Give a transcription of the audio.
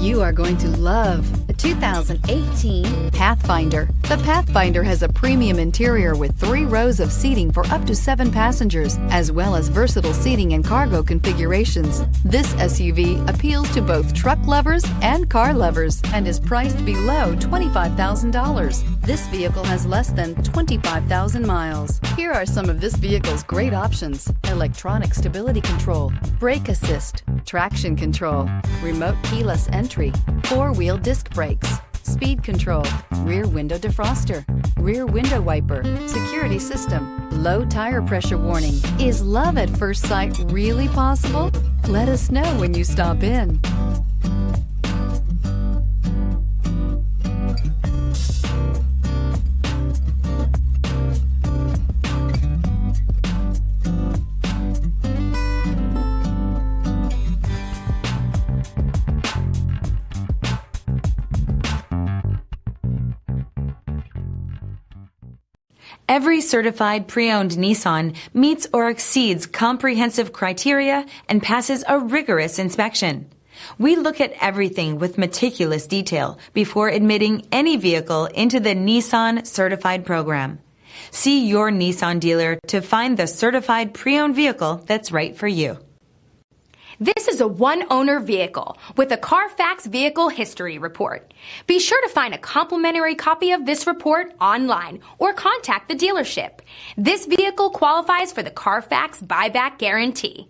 You are going to love the 2018 Pathfinder. The Pathfinder has a premium interior with 3 rows of seating for up to 7 passengers, as well as versatile seating and cargo configurations. This SUV appeals to both truck lovers and car lovers and is priced below $25,000. This vehicle has less than 25,000 miles. Here are some of this vehicle's great options: electronic stability control, brake assist, traction control, remote keyless entry, 4-wheel disc brakes, speed control, rear window defroster, rear window wiper, security system, low tire pressure warning. Is love at first sight really possible? Let us know when you stop in. Every certified pre-owned Nissan meets or exceeds comprehensive criteria and passes a rigorous inspection. We look at everything with meticulous detail before admitting any vehicle into the Nissan Certified Program. See your Nissan dealer to find the certified pre-owned vehicle that's right for you. This is a one-owner vehicle with a Carfax Vehicle History Report. Be sure to find a complimentary copy of this report online or contact the dealership. This vehicle qualifies for the Carfax Buyback Guarantee.